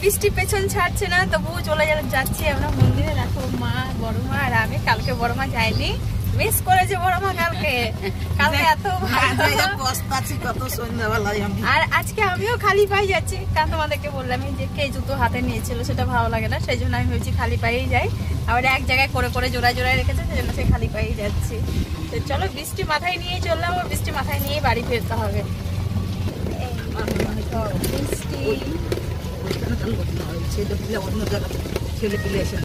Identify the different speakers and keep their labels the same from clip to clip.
Speaker 1: বৃষ্টি পেছন ছাড়ছে না, তবুও চলে যাচ্ছি আমরা মন্দিরে। দেখো মা, বড় মা আর আমি। কালকে বড় মা যায়নি, মিস করেছে বড় মা কালকে। কালকে এত
Speaker 2: কত সন্ধ্যাবেলায়
Speaker 1: আর আজকে আমিও খালি পায়ে যাচ্ছি, কারণ তোমাদেরকে বললাম যে কে জুতো হাতে নিয়েছিল সেটা ভালো লাগে না, সেই জন্য আমি ভেবেছি খালি পায়েই যাই। আবার এক জায়গায় করে করে জোড়ায় জোড়ায় রেখেছে, সেই জন্য সে খালি পায়েই যাচ্ছি। তো চলো, বৃষ্টি মাথায় নিয়েই চললাম, আর বৃষ্টি মাথায় নিয়েই বাড়ি ফিরতে হবে।
Speaker 2: অন্য জায়গা ছেলে পিলে এসে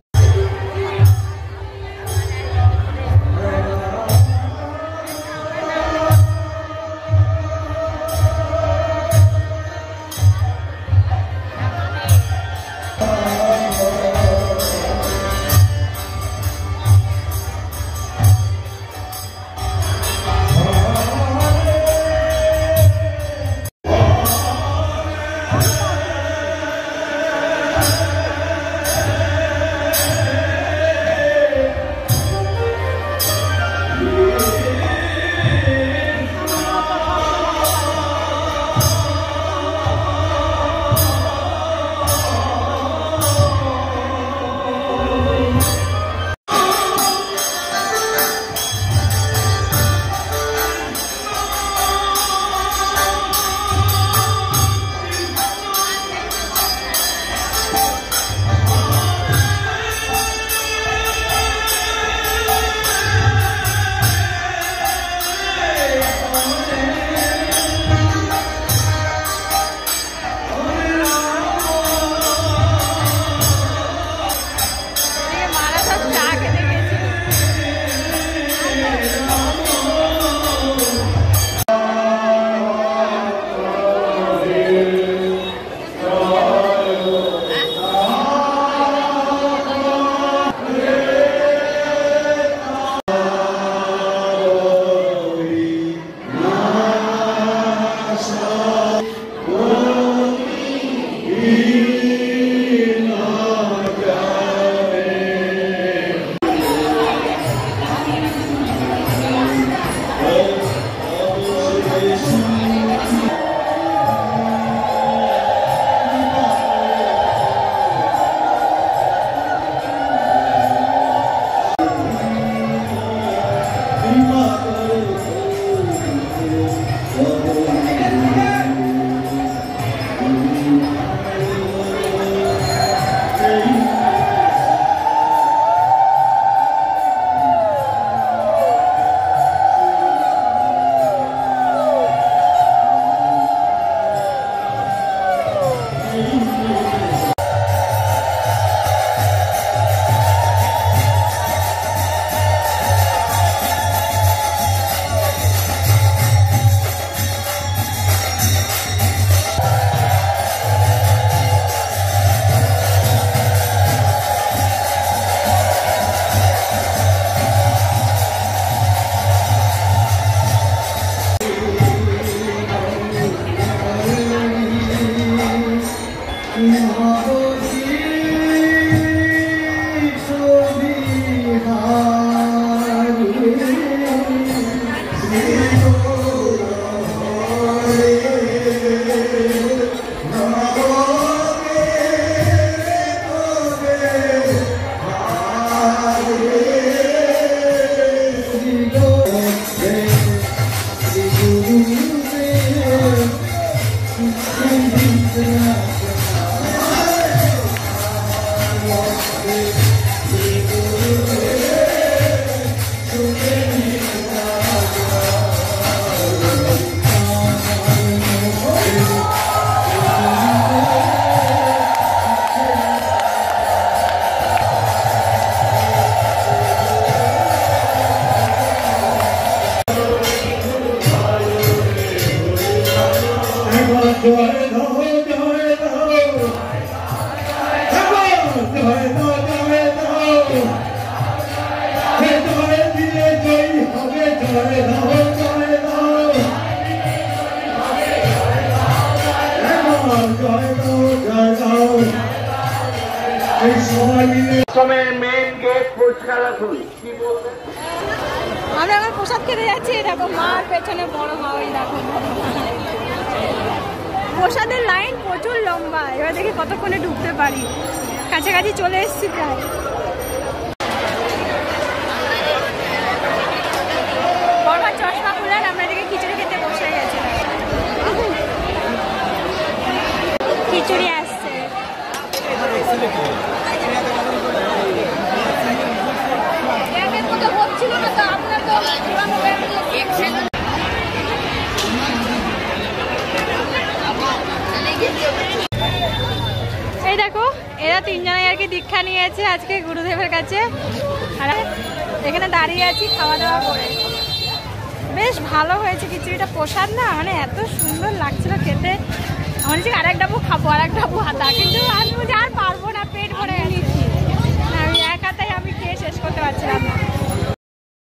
Speaker 1: আমরা আমার প্রসাদ খেতে যাচ্ছি। দেখো মার পেছনে বড় মা, ওই দেখো প্রসাদের লাইন প্রচুর লম্বা, এবার দেখি কতক্ষণে ঢুকতে পারি। কাছাকাছি চলে এসেছি প্রায়। বড়মার চশমা খুলার আমরা এদিকে খিচুড়ি খেতে বসে গেছি। খিচুড়ি আসছে। এই দেখো এরা তিনজনে আর কি দীক্ষা নিয়েছে আজকে গুরুদেবের কাছে, আর এখানে দাঁড়িয়ে আছি খাওয়া দাওয়া করে। বেশ ভালো হয়েছে খিচুড়িটা, প্রসাদ না মানে এত সুন্দর লাগছিল খেতে। আমার যে আর এক ডাবু খাবো, আর এক ডাবু হাতা, কিন্তু আমি বুঝি আর পারবো না, পেট ভরে গেছে। আমি এক হাতায় আমি খেয়ে শেষ করতে পারছিলাম না।